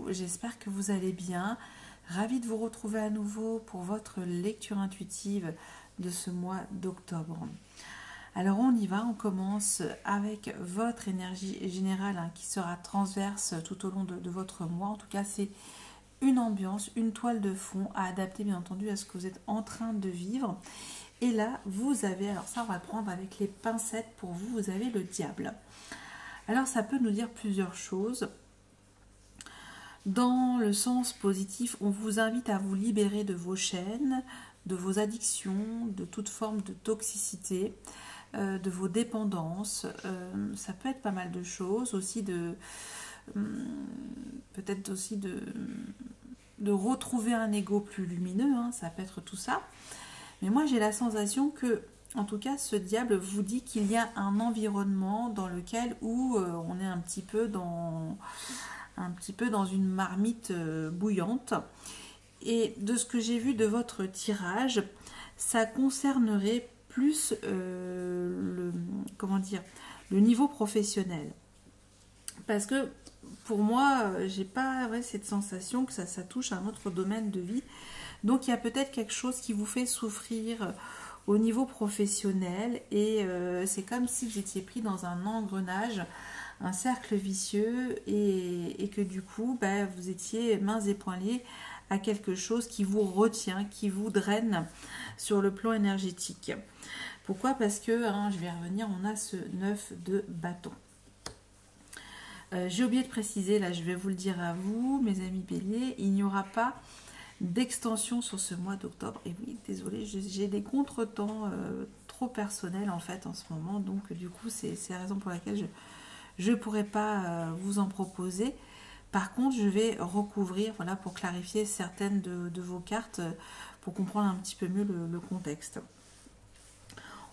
j'espère que vous allez bien. Ravie de vous retrouver à nouveau pour votre lecture intuitive de ce mois d'octobre. Alors on y va, on commence avec votre énergie générale qui sera transverse tout au long de votre mois. En tout cas, c'est une ambiance, une toile de fond à adapter bien entendu à ce que vous êtes en train de vivre. Et là, vous avez, alors ça on va le prendre avec les pincettes pour vous, vous avez le diable. Alors ça peut nous dire plusieurs choses. Dans le sens positif, on vous invite à vous libérer de vos chaînes, de vos addictions, de toute forme de toxicité, de vos dépendances. Ça peut être pas mal de choses, aussi peut-être aussi de retrouver un ego plus lumineux, ça peut être tout ça. Mais moi j'ai la sensation que, en tout cas, ce diable vous dit qu'il y a un environnement dans lequel on est un petit peu dans une marmite bouillante. Et de ce que j'ai vu de votre tirage, ça concernerait plus le niveau professionnel. Parce que pour moi, j'ai pas cette sensation que ça touche à un autre domaine de vie. Donc il y a peut-être quelque chose qui vous fait souffrir au niveau professionnel et c'est comme si vous étiez pris dans un engrenage, un cercle vicieux et que du coup vous étiez mains et poings liés à quelque chose qui vous retient, qui vous draine sur le plan énergétique. Pourquoi? Parce que, je vais revenir, on a ce 9 de bâton. J'ai oublié de préciser, là je vais vous le dire à vous, mes amis béliers, il n'y aura pas d'extension sur ce mois d'octobre. Et oui, désolée, j'ai des contretemps trop personnels en fait en ce moment, donc du coup c'est la raison pour laquelle je ne pourrais pas vous en proposer. Par contre, je vais recouvrir, voilà, pour clarifier certaines de vos cartes, pour comprendre un petit peu mieux le contexte.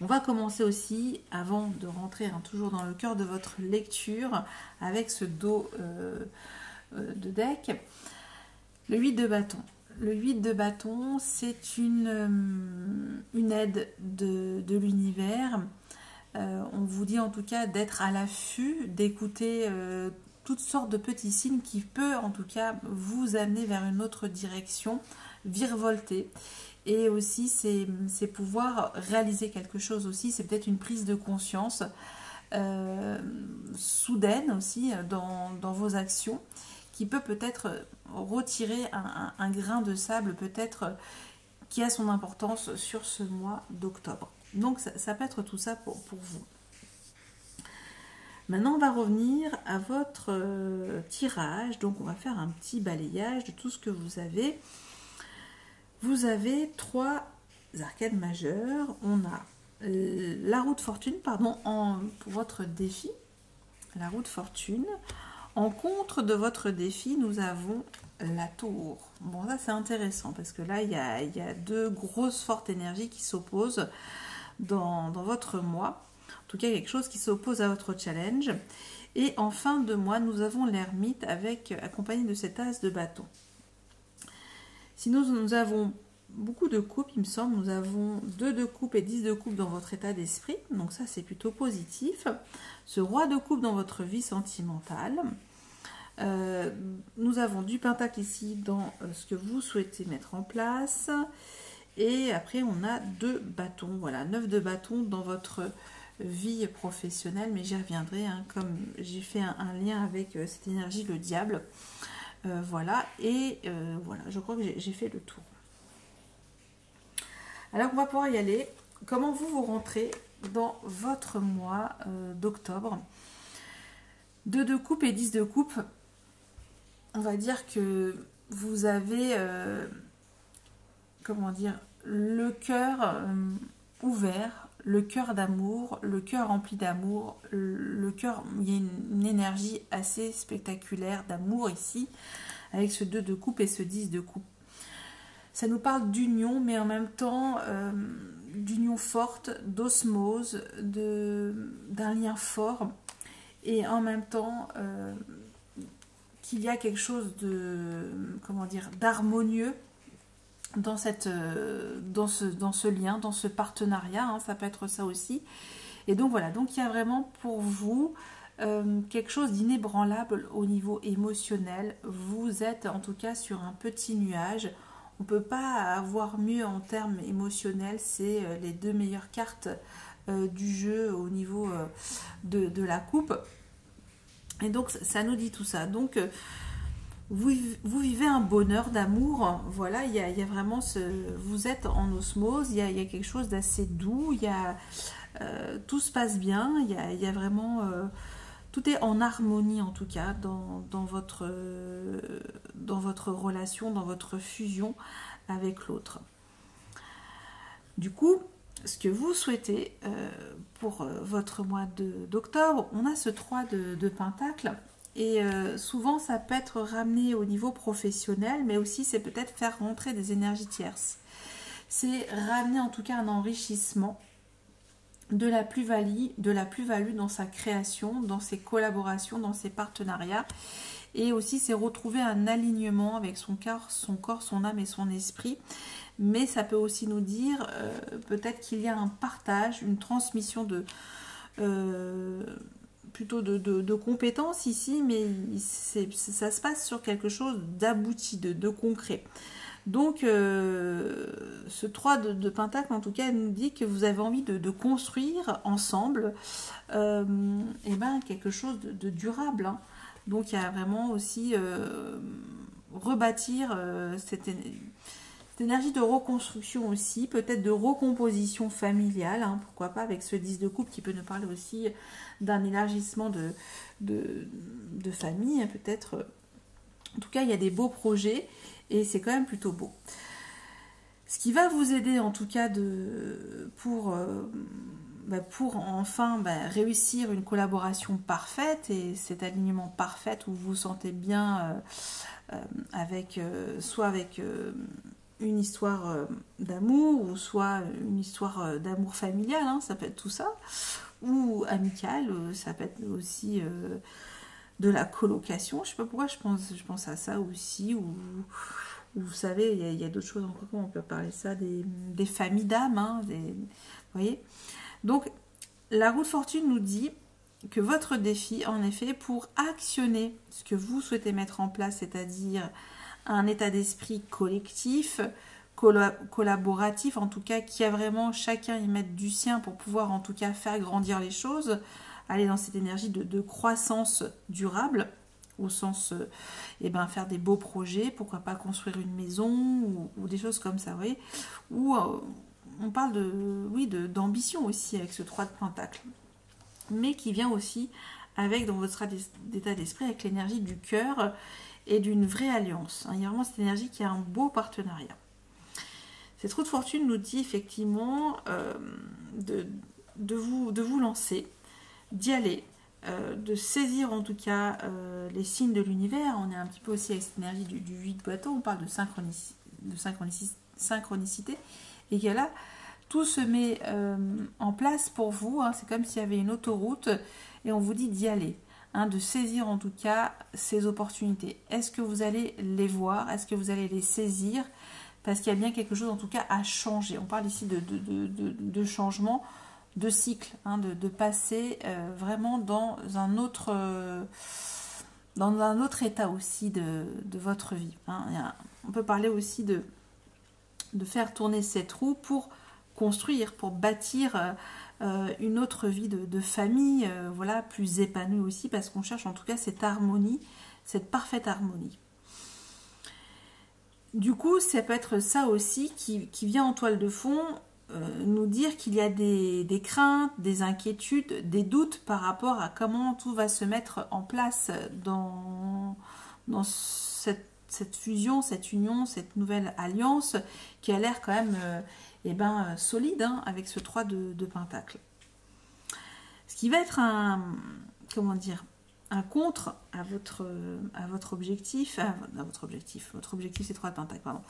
On va commencer aussi, avant de rentrer toujours dans le cœur de votre lecture, avec ce dos de deck, le 8 de bâton. Le 8 de bâton, c'est une aide de l'univers. On vous dit en tout cas d'être à l'affût, d'écouter toutes sortes de petits signes qui peuvent en tout cas vous amener vers une autre direction, virevolter. Et aussi, c'est pouvoir réaliser quelque chose aussi, c'est peut-être une prise de conscience soudaine aussi dans vos actions, qui peut-être retirer un grain de sable peut-être qui a son importance sur ce mois d'octobre. Donc ça peut être tout ça pour vous. Maintenant on va revenir à votre tirage, donc on va faire un petit balayage de tout ce que vous avez. Vous avez 3 arcades majeures, on a la roue de fortune, pour votre défi, la roue de fortune. En contre de votre défi, nous avons la tour. Bon, ça c'est intéressant parce que là, il y a 2 grosses fortes énergies qui s'opposent dans votre mois. En tout cas, quelque chose qui s'oppose à votre challenge. Et en fin de mois, nous avons l'ermite accompagné de cet as de bâton. Sinon, nous avons beaucoup de coupes, il me semble. Nous avons 2 de coupe et 10 de coupe dans votre état d'esprit. Donc ça, c'est plutôt positif. Ce roi de coupe dans votre vie sentimentale. Nous avons du pentacle ici dans ce que vous souhaitez mettre en place. Et après, on a 2 bâtons. Voilà, 9 de bâtons dans votre vie professionnelle. Mais j'y reviendrai, comme j'ai fait un lien avec cette énergie, le diable. Voilà, et voilà, je crois que j'ai fait le tour. Alors, on va pouvoir y aller. Comment vous rentrez dans votre mois d'octobre? 2 de coupe et 10 de coupe. On va dire que vous avez, le cœur ouvert, le cœur d'amour, le cœur rempli d'amour, le cœur, il y a une énergie assez spectaculaire d'amour ici, avec ce 2 de coupe et ce 10 de coupe. Ça nous parle d'union, mais en même temps d'union forte, d'osmose, d'un lien fort, et en même temps qu'il y a quelque chose d'harmonieux dans ce lien, dans ce partenariat, ça peut être ça aussi. Et donc voilà, donc il y a vraiment pour vous quelque chose d'inébranlable au niveau émotionnel. Vous êtes en tout cas sur un petit nuage. On ne peut pas avoir mieux en termes émotionnels. C'est les deux meilleures cartes du jeu au niveau de la coupe. Et donc ça nous dit tout ça. Donc vous vivez un bonheur d'amour. Voilà, il y a vraiment vous êtes en osmose. Il y a quelque chose d'assez doux. Tout se passe bien. Il y a vraiment tout est en harmonie en tout cas dans votre relation, dans votre fusion avec l'autre. Du coup, ce que vous souhaitez pour votre mois d'octobre, on a ce 3 de Pentacle. Et souvent, ça peut être ramené au niveau professionnel, mais aussi c'est peut-être faire rentrer des énergies tierces. C'est ramener en tout cas un enrichissement de la plus-value dans sa création, dans ses collaborations, dans ses partenariats. Et aussi, c'est retrouver un alignement avec son corps, son âme et son esprit. Mais ça peut aussi nous dire peut-être qu'il y a un partage, une transmission plutôt de compétences ici, mais ça se passe sur quelque chose d'abouti, de concret. Donc, ce 3 de Pentacle, en tout cas, nous dit que vous avez envie de construire ensemble quelque chose de durable. Hein. Donc, il y a vraiment aussi rebâtir cette énergie de reconstruction aussi, peut-être de recomposition familiale, hein, pourquoi pas, avec ce 10 de coupe qui peut nous parler aussi d'un élargissement de famille, hein, peut-être. En tout cas, il y a des beaux projets. Et c'est quand même plutôt beau. Ce qui va vous aider en tout cas pour enfin réussir une collaboration parfaite et cet alignement parfait où vous vous sentez bien soit avec une histoire d'amour ou soit une histoire d'amour familial, hein, ça peut être tout ça, ou amical, ça peut être aussi de la colocation. Je sais pas pourquoi je pense à ça aussi, ou vous savez, il y a d'autres choses encore, on peut parler de ça, des familles d'âmes, hein, vous voyez. Donc la roue de fortune nous dit que votre défi, en effet, pour actionner ce que vous souhaitez mettre en place, c'est-à-dire un état d'esprit collectif, collaboratif, en tout cas, qui a vraiment chacun y mettre du sien pour pouvoir en tout cas faire grandir les choses, aller dans cette énergie de croissance durable, au sens faire des beaux projets, pourquoi pas construire une maison ou des choses comme ça, vous voyez, ou on parle d'ambition aussi avec ce 3 de Pentacle, mais qui vient aussi avec, dans votre état d'esprit, avec l'énergie du cœur et d'une vraie alliance. Il y a vraiment cette énergie qui a un beau partenariat. Cette roue de fortune nous dit effectivement de vous lancer, d'y aller, de saisir en tout cas les signes de l'univers. On est un petit peu aussi avec cette énergie du 8 bateau, on parle de synchronicité, et que là, tout se met en place pour vous, hein. C'est comme s'il y avait une autoroute et on vous dit d'y aller, hein, de saisir en tout cas ces opportunités. Est-ce que vous allez les voir? Est-ce que vous allez les saisir? Parce qu'il y a bien quelque chose en tout cas à changer. On parle ici de changement, de cycle, hein, de passer vraiment dans un autre état aussi de votre vie, hein. On peut parler aussi de faire tourner cette roue pour construire, pour bâtir une autre vie de famille, voilà, plus épanouie aussi, parce qu'on cherche en tout cas cette harmonie, cette parfaite harmonie. Du coup, ça peut être ça aussi qui vient en toile de fond, nous dire qu'il y a des craintes, des inquiétudes, des doutes par rapport à comment tout va se mettre en place dans cette fusion, cette union, cette nouvelle alliance qui a l'air quand même solide, hein, avec ce 3 de Pentacle. Ce qui va être un contre à votre objectif, votre objectif c'est 3 de Pentacle, pardon.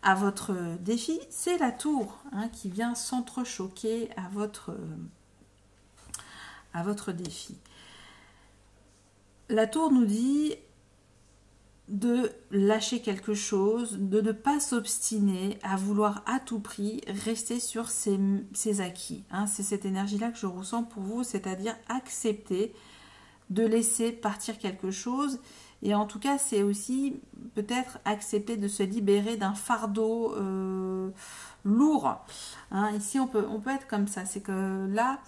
À votre défi, c'est la tour, hein, qui vient s'entrechoquer à votre défi. La tour nous dit de lâcher quelque chose, de ne pas s'obstiner à vouloir à tout prix rester sur ses acquis, hein. C'est cette énergie-là que je ressens pour vous, c'est-à-dire accepter de laisser partir quelque chose. Et en tout cas, c'est aussi peut-être accepter de se libérer d'un fardeau lourd. Hein, ici, on peut être comme ça. C'est que là,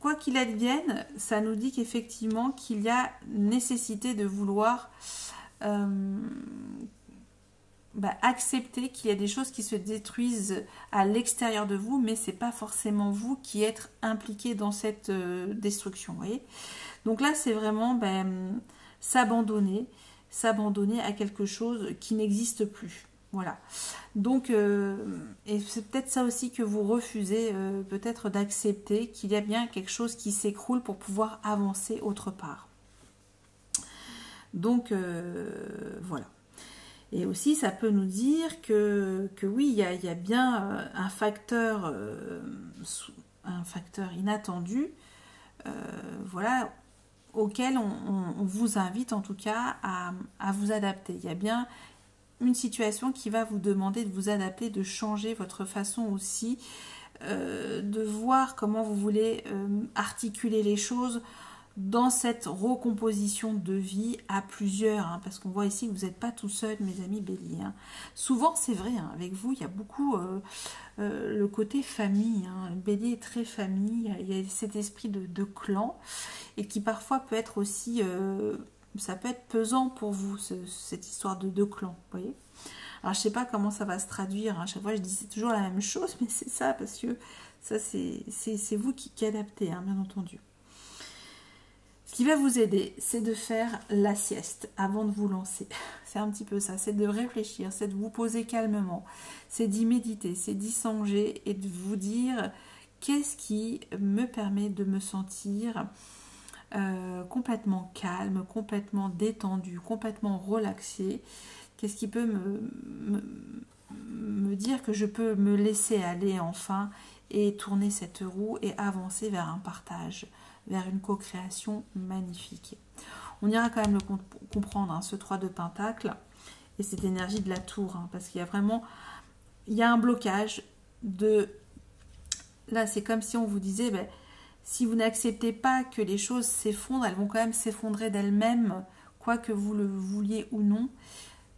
quoi qu'il advienne, ça nous dit qu'effectivement, qu'il y a nécessité de vouloir accepter qu'il y a des choses qui se détruisent à l'extérieur de vous, mais c'est pas forcément vous qui êtes impliqué dans cette destruction. Vous voyez ? Donc là, c'est vraiment s'abandonner à quelque chose qui n'existe plus. Voilà. Donc, et c'est peut-être ça aussi que vous refusez, peut-être d'accepter qu'il y a bien quelque chose qui s'écroule pour pouvoir avancer autre part. Donc, voilà. Et aussi, ça peut nous dire que oui, il y a bien un facteur inattendu, voilà, auquel on vous invite en tout cas à vous adapter. Il y a bien une situation qui va vous demander de vous adapter, de changer votre façon aussi, de voir comment vous voulez articuler les choses dans cette recomposition de vie à plusieurs, hein, parce qu'on voit ici que vous n'êtes pas tout seul, mes amis béliers. Hein. Souvent, c'est vrai, hein, avec vous, il y a beaucoup le côté famille. Hein. Le bélier est très famille, il y a cet esprit de clan, et qui parfois peut être aussi, ça peut être pesant pour vous, cette histoire de clan, vous voyez. Alors, je ne sais pas comment ça va se traduire, hein. À chaque fois, je dis c'est toujours la même chose, mais c'est ça, parce que ça, c'est vous qui adaptez, hein, bien entendu. Ce qui va vous aider, c'est de faire la sieste avant de vous lancer. C'est un petit peu ça, c'est de réfléchir, c'est de vous poser calmement, c'est d'y méditer, c'est d'y songer et de vous dire qu'est-ce qui me permet de me sentir complètement calme, complètement détendu, complètement relaxé. Qu'est-ce qui peut me dire que je peux me laisser aller enfin et tourner cette roue et avancer vers un partage, vers une co-création magnifique. On ira quand même le comprendre, hein, ce 3 de Pentacle et cette énergie de la tour, hein, parce qu'il y a vraiment, il y a un blocage de... Là, c'est comme si on vous disait, si vous n'acceptez pas que les choses s'effondrent, elles vont quand même s'effondrer d'elles-mêmes, quoi que vous le vouliez ou non,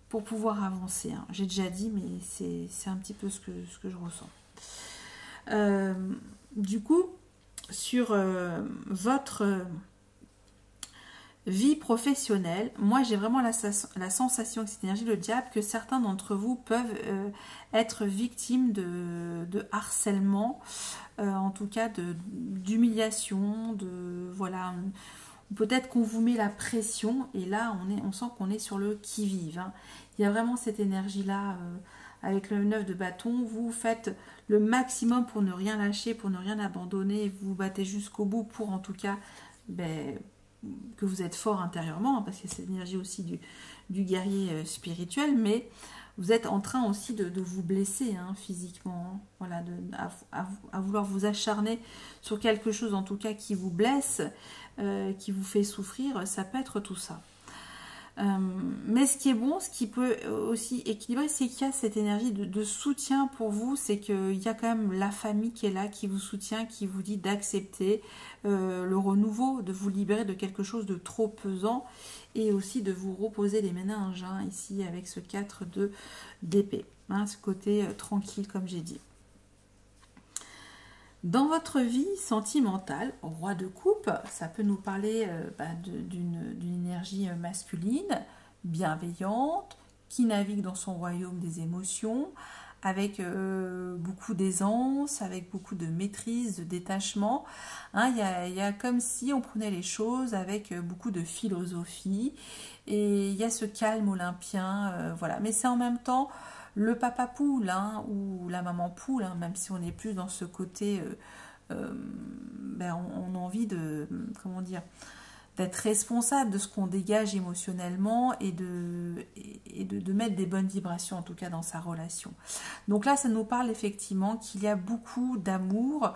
pour pouvoir avancer. Hein. J'ai déjà dit, mais c'est un petit peu ce que je ressens. Du coup, sur votre vie professionnelle, moi j'ai vraiment la sensation que cette énergie, le diable, que certains d'entre vous peuvent être victimes de harcèlement, en tout cas d'humiliation, voilà, peut-être qu'on vous met la pression et là on sent qu'on est sur le qui-vive. Hein. Il y a vraiment cette énergie-là. Avec le 9 de bâton, vous faites le maximum pour ne rien lâcher, pour ne rien abandonner, vous vous battez jusqu'au bout pour en tout cas que vous êtes fort intérieurement, hein, parce qu'il y a cette énergie aussi du guerrier spirituel, mais vous êtes en train aussi de vous blesser, hein, physiquement, hein, voilà, à vouloir vous acharner sur quelque chose en tout cas qui vous blesse, qui vous fait souffrir, ça peut être tout ça. Mais ce qui est bon, ce qui peut aussi équilibrer, c'est qu'il y a cette énergie de soutien pour vous, c'est qu'il y a quand même la famille qui est là, qui vous soutient, qui vous dit d'accepter le renouveau, de vous libérer de quelque chose de trop pesant et aussi de vous reposer les méninges, hein, ici avec ce 4 d'épée, hein, ce côté tranquille comme j'ai dit. Dans votre vie sentimentale, roi de coupe, ça peut nous parler d'une énergie masculine, bienveillante, qui navigue dans son royaume des émotions, avec beaucoup d'aisance, avec beaucoup de maîtrise, de détachement. Hein, il y a comme si on prenait les choses avec beaucoup de philosophie, et il y a ce calme olympien, voilà. Mais c'est en même temps le papa poule, hein, ou la maman poule, hein, même si on est plus dans ce côté, on a envie de, comment dire, d'être responsable de ce qu'on dégage émotionnellement et de mettre des bonnes vibrations en tout cas dans sa relation. Donc là, ça nous parle effectivement qu'il y a beaucoup d'amour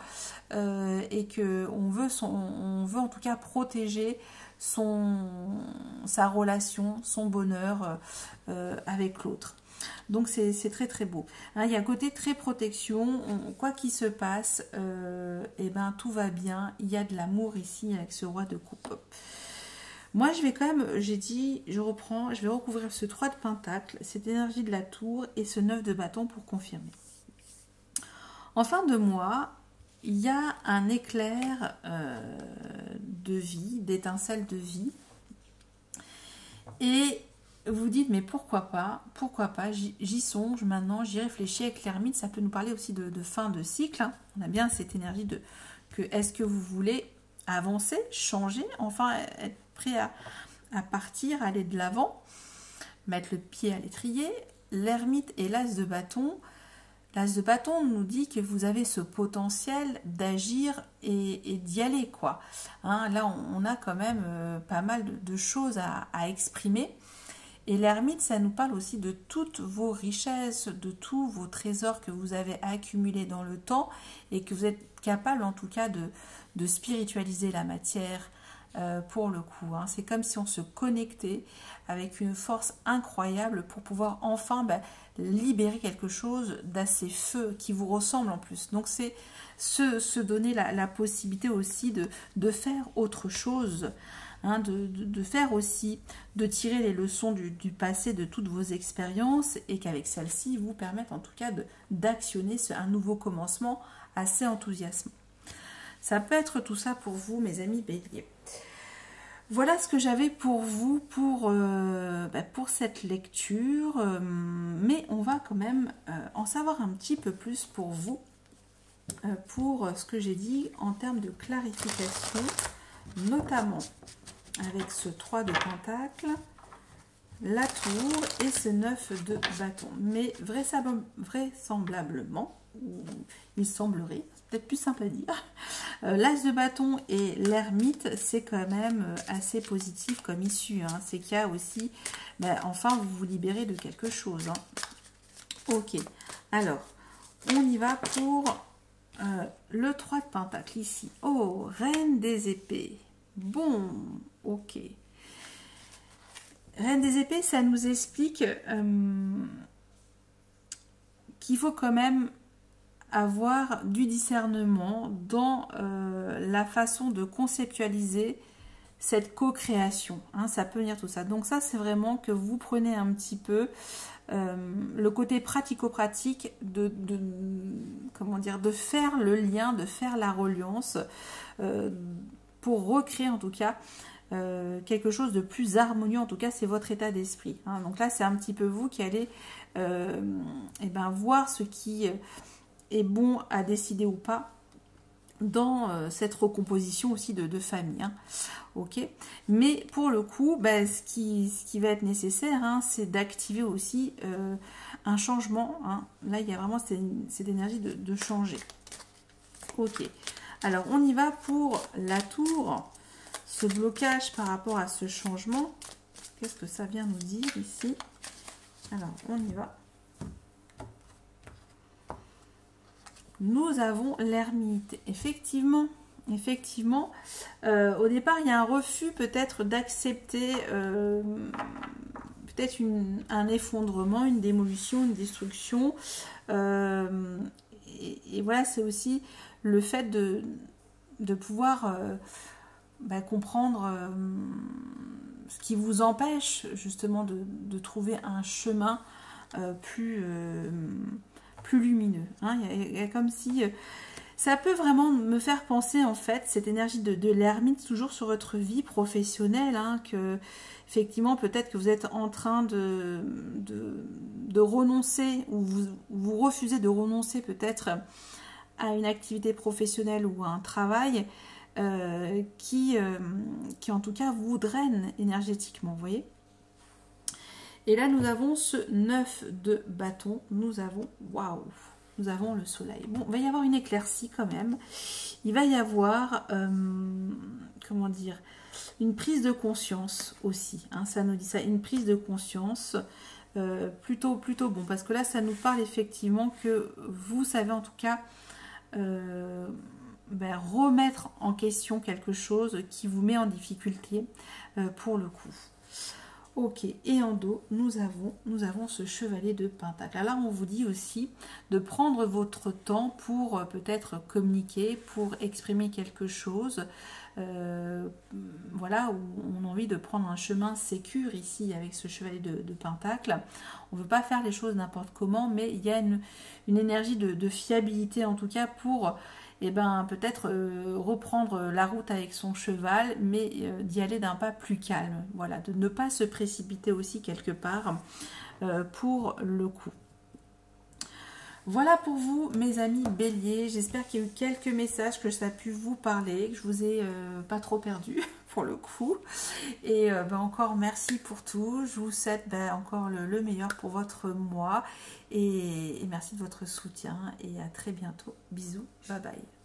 et qu'on veut, on veut en tout cas protéger sa relation, son bonheur avec l'autre. Donc c'est très très beau. Hein, il y a un côté très protection, quoi qu'il se passe, et ben tout va bien. Il y a de l'amour ici avec ce roi de coupe. Moi je vais quand même, j'ai dit, je reprends, je vais recouvrir ce 3 de pentacle, cette énergie de la tour et ce 9 de bâton pour confirmer. En fin de mois, il y a un éclair de vie, d'étincelle de vie. Et vous dites, mais pourquoi pas, j'y songe maintenant, j'y réfléchis avec l'ermite, ça peut nous parler aussi de fin de cycle. Hein. On a bien cette énergie de que est-ce que vous voulez avancer, changer, enfin être prêt à partir, aller de l'avant, mettre le pied à l'étrier. L'ermite et l'as de bâton. L'as de bâton nous dit que vous avez ce potentiel d'agir et d'y aller, quoi. Hein, là, on a quand même pas mal de choses à exprimer. Et l'ermite, ça nous parle aussi de toutes vos richesses, de tous vos trésors que vous avez accumulés dans le temps et que vous êtes capable, en tout cas, de spiritualiser la matière pour le coup. Hein. C'est comme si on se connectait avec une force incroyable pour pouvoir enfin libérer quelque chose d'assez feu, qui vous ressemble en plus. Donc c'est se donner la possibilité aussi de faire autre chose, hein, de faire aussi, de tirer les leçons du passé, de toutes vos expériences, et qu'avec celles-ci vous permettent en tout cas d'actionner un nouveau commencement assez enthousiasmant. Ça peut être tout ça pour vous, mes amis béliers. Voilà ce que j'avais pour vous pour cette lecture, mais on va quand même en savoir un petit peu plus pour vous, pour ce que j'ai dit en termes de clarification, notamment avec ce 3 de pentacle, la tour et ce 9 de bâton. Mais vraisemblablement, il semblerait, c'est peut-être plus simple à dire, l'as de bâton et l'ermite, c'est quand même assez positif comme issue. Hein. C'est qu'il y a aussi, enfin, vous vous libérez de quelque chose. Hein. Ok, alors, on y va pour le 3 de pentacle ici. Oh, reine des épées. Bon, ok. Reine des épées, ça nous explique qu'il faut quand même avoir du discernement dans la façon de conceptualiser cette co-création. Hein, ça peut venir tout ça. Donc ça, c'est vraiment que vous prenez un petit peu le côté pratico-pratique comment dire, de faire le lien, de faire la reliance pour recréer en tout cas quelque chose de plus harmonieux. En tout cas, c'est votre état d'esprit. Hein. Donc là, c'est un petit peu vous qui allez voir ce qui est bon à décider ou pas dans cette recomposition aussi de famille. Hein. Ok. Mais pour le coup, ce qui va être nécessaire, hein, c'est d'activer aussi un changement. Hein. Là, il y a vraiment cette énergie de changer. Ok. Alors, on y va pour la tour. Ce blocage par rapport à ce changement. Qu'est-ce que ça vient nous dire ici? Alors, on y va. Nous avons l'ermite. Effectivement, au départ, il y a un refus peut-être d'accepter peut-être un effondrement, une démolition, une destruction. Et voilà, c'est aussi le fait de pouvoir comprendre ce qui vous empêche justement de trouver un chemin plus lumineux. Hein. Il y a comme si... ça peut vraiment me faire penser, en fait, cette énergie de l'ermite, toujours sur votre vie professionnelle, hein, que effectivement, peut-être que vous êtes en train de renoncer, ou vous refusez de renoncer peut-être à une activité professionnelle ou à un travail qui en tout cas vous draine énergétiquement, vous voyez. Et là, nous avons ce 9 de bâton. Nous avons, waouh, nous avons le soleil. Bon, il va y avoir une éclaircie quand même. Il va y avoir, comment dire, une prise de conscience aussi. Hein, ça nous dit ça, une prise de conscience plutôt bon. Parce que là, ça nous parle effectivement que vous savez en tout cas remettre en question quelque chose qui vous met en difficulté pour le coup. Ok, et en dos, nous avons ce chevalier de Pentacle. Alors là, on vous dit aussi de prendre votre temps pour peut-être communiquer, pour exprimer quelque chose. Voilà, où on a envie de prendre un chemin sécure ici avec ce chevalier de Pentacle. On ne veut pas faire les choses n'importe comment, mais il y a une énergie de fiabilité en tout cas pour peut-être reprendre la route avec son cheval, mais d'y aller d'un pas plus calme. Voilà, de ne pas se précipiter aussi quelque part pour le coup. Voilà pour vous, mes amis béliers. J'espère qu'il y a eu quelques messages, que ça a pu vous parler, que je vous ai pas trop perdu pour le coup. Et encore merci pour tout. Je vous souhaite encore le meilleur pour votre mois. Et merci de votre soutien. Et à très bientôt. Bisous. Bye bye.